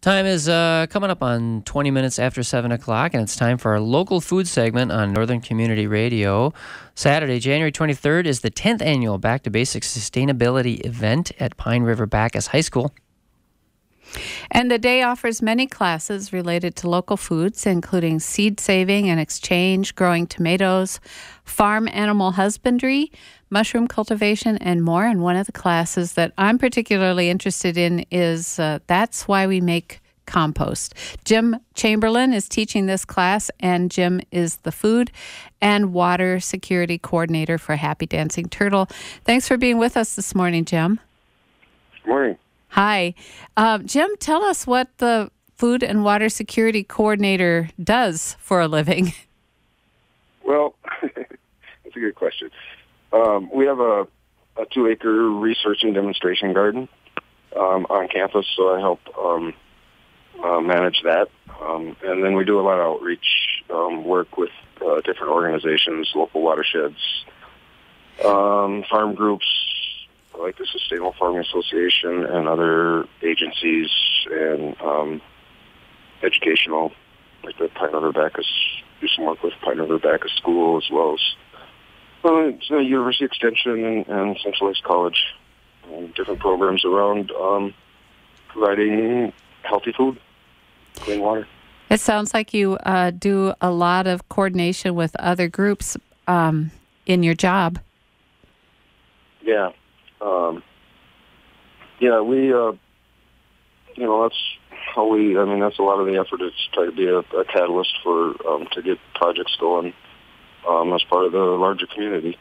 Time is coming up on 20 minutes after 7 o'clock, and it's time for our local food segment on Northern Community Radio. Saturday, January 23rd, is the 10th annual Back to Basics Sustainability event at Pine River Backus High School. And the day offers many classes related to local foods, including seed saving and exchange, growing tomatoes, farm animal husbandry, mushroom cultivation, and more. And one of the classes that I'm particularly interested in is That's Why We Make Compost. Jim Chamberlin is teaching this class, and Jim is the food and water security coordinator for Happy Dancing Turtle. Thanks for being with us this morning, Jim. Good morning. Hi. Jim, tell us what the food and water security coordinator does for a living. Well, that's a good question. We have a 2-acre research and demonstration garden on campus, so I help manage that. And then we do a lot of outreach work with different organizations, local watersheds, farm groups, like the Sustainable Farming Association and other agencies, and educational, like the Pine River Backus, do some work with Pine River Backus School, as well as University Extension and Centralized College, different programs around providing healthy food, clean water. It sounds like you do a lot of coordination with other groups in your job. Yeah. That's how that's a lot of the effort, is to try to be a catalyst for, to get projects going as part of the larger community.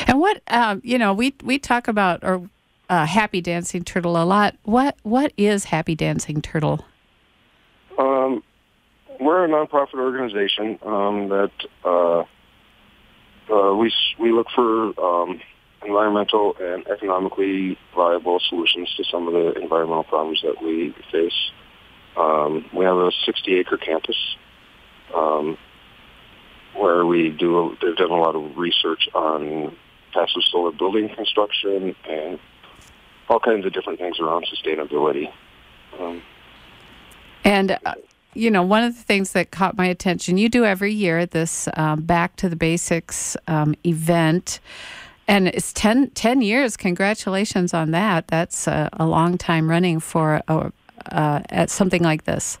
And what, we talk about Happy Dancing Turtle a lot. What is Happy Dancing Turtle? We're a nonprofit organization that we look for environmental and economically viable solutions to some of the environmental problems that we face. We have a 60-acre campus where they've done a lot of research on passive solar building construction and all kinds of different things around sustainability. One of the things that caught my attention, you do every year this Back to the Basics event. And it's 10 years. Congratulations on that. That's a long time running for at something like this.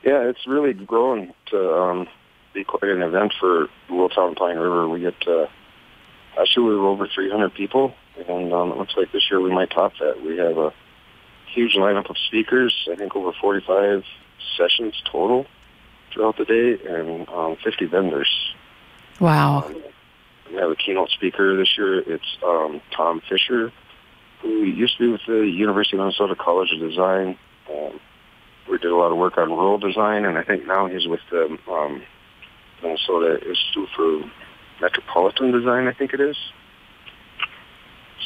Yeah, it's really grown to be quite an event for Little Town Pine River. We get, actually, we were over 300 people, and it looks like this year we might top that. We have a huge lineup of speakers, I think over 45 sessions total throughout the day, and 50 vendors. Wow. We have a keynote speaker this year. It's Tom Fisher, who used to be with the University of Minnesota College of Design. We did a lot of work on rural design, and I think now he's with the Minnesota Institute for Metropolitan Design, I think it is.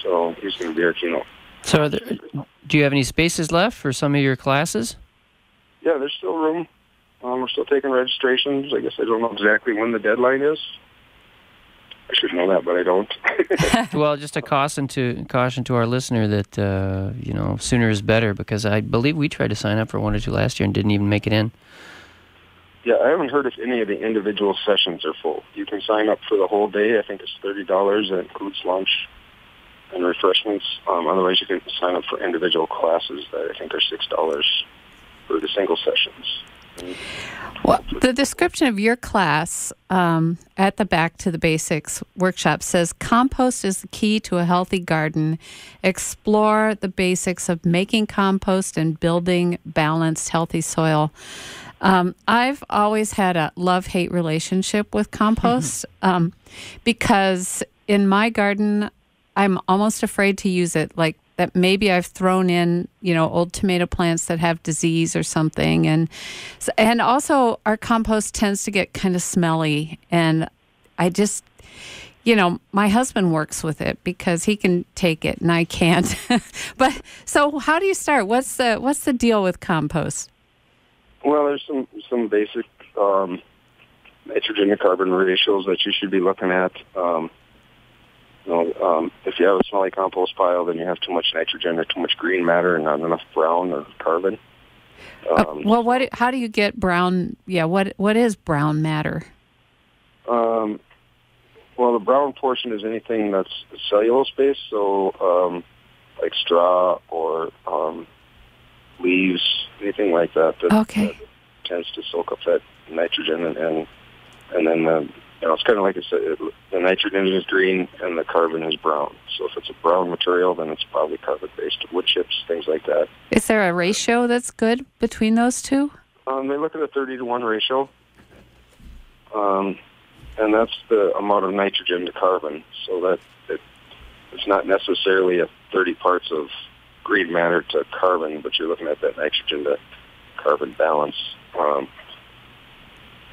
So he's going to be our keynote. So do you have any spaces left for some of your classes? Yeah, there's still room. We're still taking registrations. I guess I don't know exactly when the deadline is. I should know that, but I don't. Well, just a caution to our listener that sooner is better, because I believe we tried to sign up for 1 or 2 last year and didn't even make it in. Yeah, I haven't heard if any of the individual sessions are full. You can sign up for the whole day. I think it's $30. It includes lunch and refreshments. Otherwise, you can sign up for individual classes that I think are $6 for the single sessions. Well, the description of your class at the Back to the Basics workshop says, compost is the key to a healthy garden. Explore the basics of making compost and building balanced, healthy soil. I've always had a love-hate relationship with compost because in my garden, I'm almost afraid to use it. Like that maybe I've thrown in, old tomato plants that have disease or something. And also our compost tends to get kind of smelly. And I just, my husband works with it because he can take it and I can't. But so how do you start? What's the deal with compost? Well, there's some basic nitrogen to carbon ratios that you should be looking at. If you have a smelly compost pile, then you have too much nitrogen or too much green matter and not enough brown or carbon. How do you get brown? Yeah, what is brown matter? Well, the brown portion is anything that's cellulose-based, so like straw or leaves, anything like that. That tends to soak up that nitrogen, and then it's kind of like I said, the nitrogen is green and the carbon is brown. So if it's a brown material, then it's probably carbon-based. Wood chips, things like that. Is there a ratio that's good between those two? They look at a 30-to-1 ratio. And that's the amount of nitrogen to carbon, so that it's not necessarily a 30 parts of green matter to carbon, but you're looking at that nitrogen to carbon balance.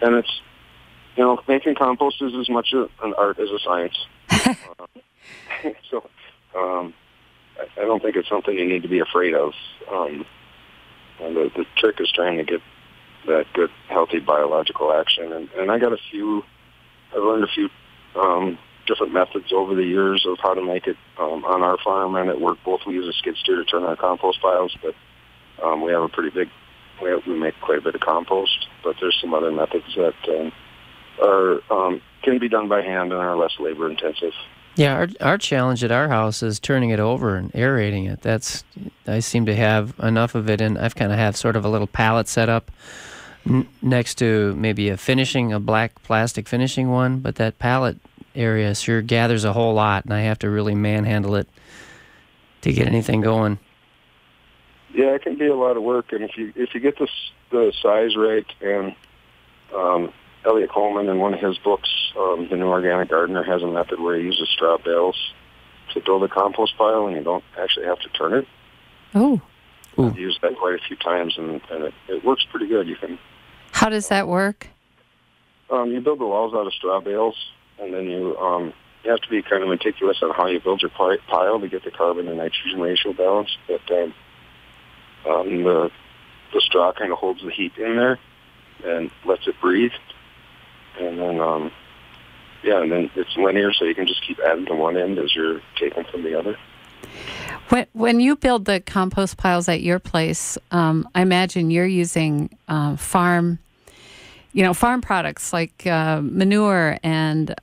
And it's, making compost is as much an art as a science. So I don't think it's something you need to be afraid of. And the trick is trying to get that good, healthy biological action. And I've learned a few different methods over the years of how to make it on our farm and at work. Both we use a skid steer to turn our compost piles, but we have we make quite a bit of compost. But there's some other methods that can be done by hand and are less labor intensive. Yeah, our challenge at our house is turning it over and aerating it. I seem to have enough of it, and I've kind of have sort of a little pallet set up next to maybe a black plastic finishing one, but that pallet area sure gathers a whole lot, and I have to really manhandle it to get anything going. Yeah, it can be a lot of work, and if you get the size right, and Elliot Coleman in one of his books, The New Organic Gardener, has a method where he uses straw bales to build a compost pile, and you don't actually have to turn it. Oh. I've used that quite a few times, and it works pretty good. How does that work? You build the walls out of straw bales, and then you have to be kind of meticulous on how you build your pile to get the carbon and nitrogen ratio balanced. But the straw kind of holds the heat in there and lets it breathe. And then, and then it's linear, so you can just keep adding to one end as you're taking from the other. When you build the compost piles at your place, I imagine you're using farm products like manure and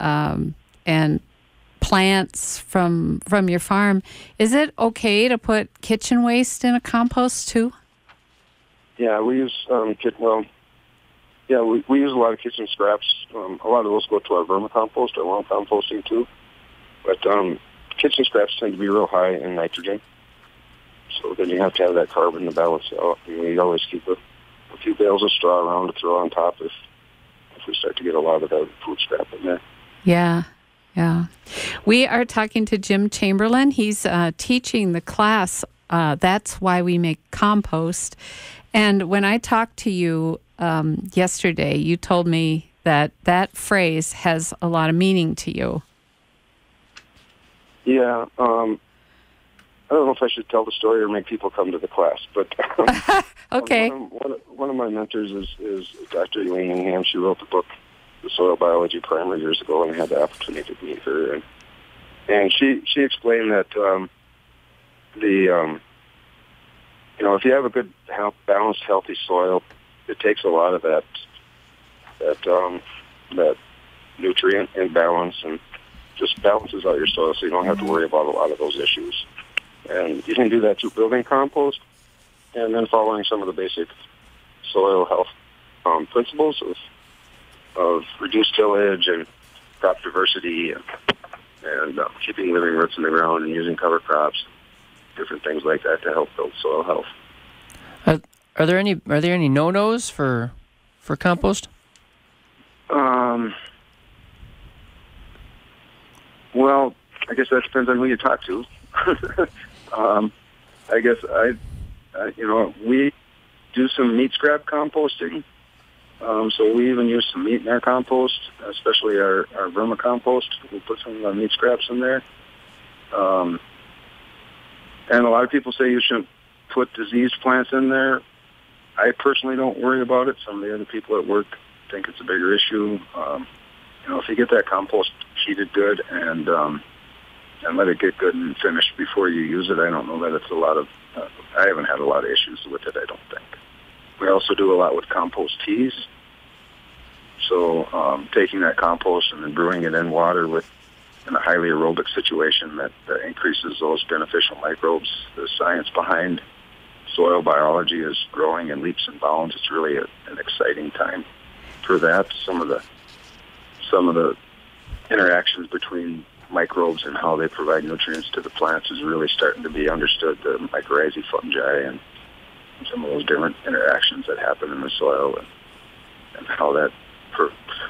plants from your farm. Is it okay to put kitchen waste in a compost too? Yeah, we use we use a lot of kitchen scraps. A lot of those go to our vermicompost, our lawn composting too. But kitchen scraps tend to be real high in nitrogen, so then you have to have that carbon to balance it out. We always keep a few bales of straw around to throw on top if we start to get a lot of that food scrap in there. Yeah. We are talking to Jim Chamberlin. He's teaching the class, That's Why We Make Compost. And when I talked to you yesterday, you told me that phrase has a lot of meaning to you. Yeah, I don't know if I should tell the story or make people come to the class, but okay. One of my mentors is Dr. Elaine Ingham. She wrote the book, The Soil Biology Primer, years ago, and I had the opportunity to meet her. And she explained that if you have a good, balanced, healthy soil, it takes a lot of that nutrient imbalance and just balances out your soil, so you don't have to worry about a lot of those issues. And you can do that through building compost and then following some of the basic soil health principles of reduced tillage and crop diversity and keeping living roots in the ground and using cover crops, different things like that to help build soil health. Are there any no-nos for compost? Well, I guess that depends on who you talk to. I guess we do some meat scrap composting. So we even use some meat in our compost, especially our vermicompost. We put some of our meat scraps in there. And a lot of people say you shouldn't put diseased plants in there. I personally don't worry about it. Some of the other people at work think it's a bigger issue. If you get that compost heated good and let it get good and finished before you use it, I don't know that it's a lot of. I haven't had a lot of issues with it, I don't think. also do a lot with compost teas. So taking that compost and then brewing it in water in a highly aerobic situation that increases those beneficial microbes. The science behind soil biology is growing in leaps and bounds. It's really an exciting time for that. Some of the interactions between microbes and how they provide nutrients to the plants is really starting to be understood. The mycorrhizae fungi and some of those different interactions that happen in the soil and how that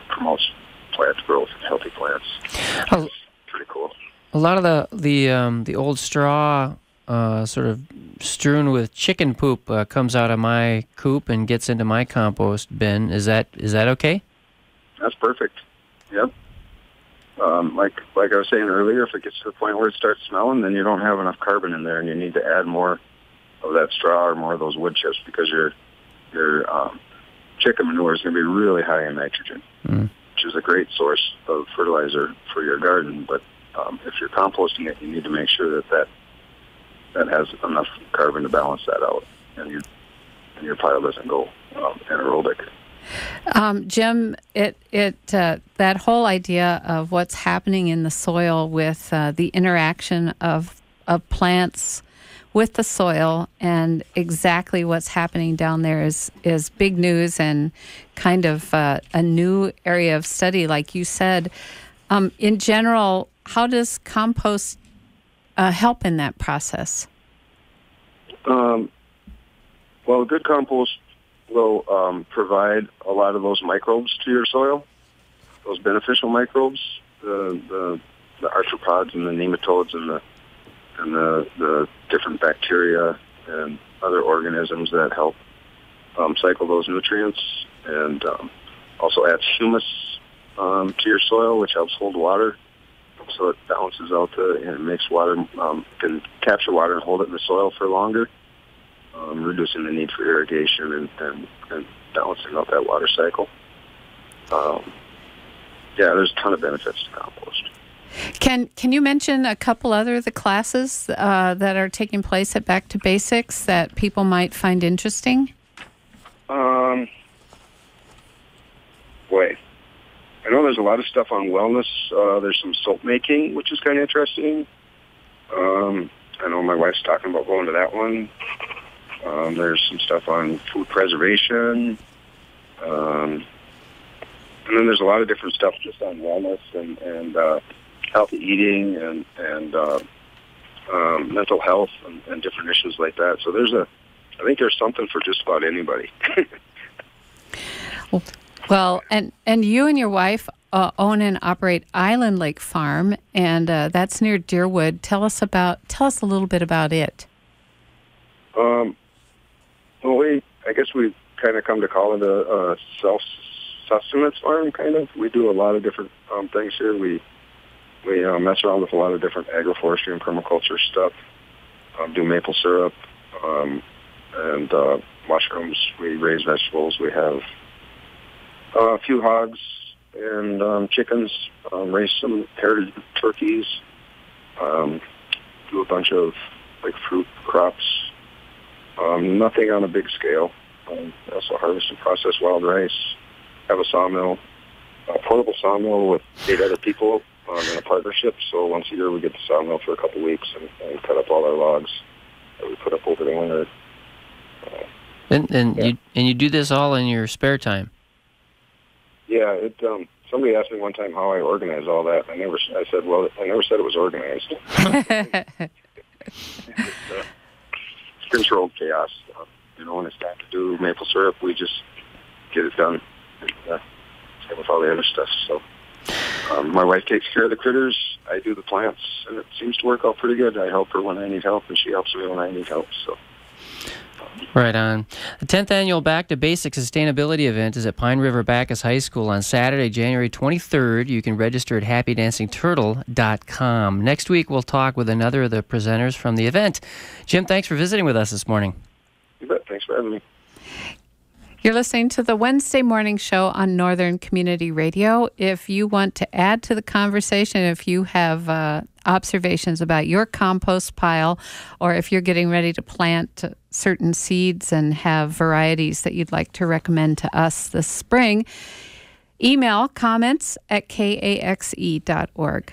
promotes plant growth and healthy plants. It's pretty cool. A lot of the old straw sort of strewn with chicken poop comes out of my coop and gets into my compost bin. Is that okay? That's perfect. Yep. Like I was saying earlier, if it gets to the point where it starts smelling, then you don't have enough carbon in there, and you need to add more of that straw or more of those wood chips because your chicken manure is going to be really high in nitrogen, which is a great source of fertilizer for your garden. But if you're composting it, you need to make sure that has enough carbon to balance that out, and your pile doesn't go anaerobic. Jim, that whole idea of what's happening in the soil with the interaction of plants with the soil and exactly what's happening down there is big news and kind of a new area of study, like you said. In general, how does compost help in that process? Well, a good compost will provide a lot of those microbes to your soil, those beneficial microbes, the arthropods and the nematodes and the different bacteria and other organisms that help cycle those nutrients, and also adds humus to your soil, which helps hold water. So it balances out and makes water, can capture water and hold it in the soil for longer, reducing the need for irrigation and balancing out that water cycle. There's a ton of benefits to compost. Can you mention a couple other of the classes that are taking place at Back to Basics that people might find interesting? I know there's a lot of stuff on wellness. There's some soap making, which is kind of interesting. I know my wife's talking about going to that one. There's some stuff on food preservation. And then there's a lot of different stuff just on wellness and healthy eating and mental health and different issues like that. So I think there's something for just about anybody. Well, and you and your wife own and operate Island Lake Farm, and that's near Deerwood. Tell us a little bit about it. Well, I guess we kind of come to call it a self-sustenance farm, kind of. We do a lot of different things here. We mess around with a lot of different agroforestry and permaculture stuff. Do maple syrup and mushrooms. We raise vegetables. We have a few hogs and chickens. Raise some heritage turkeys. Do a bunch of fruit crops. Nothing on a big scale. Also harvest and process wild rice. Have a sawmill, a portable sawmill with 8 other people in a partnership. So once a year we get the sawmill for a couple weeks and cut up all our logs that we put up over the winter. And you do this all in your spare time? Yeah. Somebody asked me one time how I organize all that. I never said it was organized. It's controlled chaos. When it's time to do maple syrup, we just get it done. Same with all the other stuff. So my wife takes care of the critters. I do the plants, and it seems to work out pretty good. I help her when I need help, and she helps me when I need help. So. Right on. The 10th annual Back to Basics Sustainability event is at Pine River Backus High School on Saturday, January 23rd. You can register at happydancingturtle.com. Next week, we'll talk with another of the presenters from the event. Jim, thanks for visiting with us this morning. You bet. Thanks for having me. You're listening to the Wednesday morning show on Northern Community Radio. If you want to add to the conversation, if you have observations about your compost pile, or if you're getting ready to plant certain seeds and have varieties that you'd like to recommend to us this spring, email comments@kaxe.org.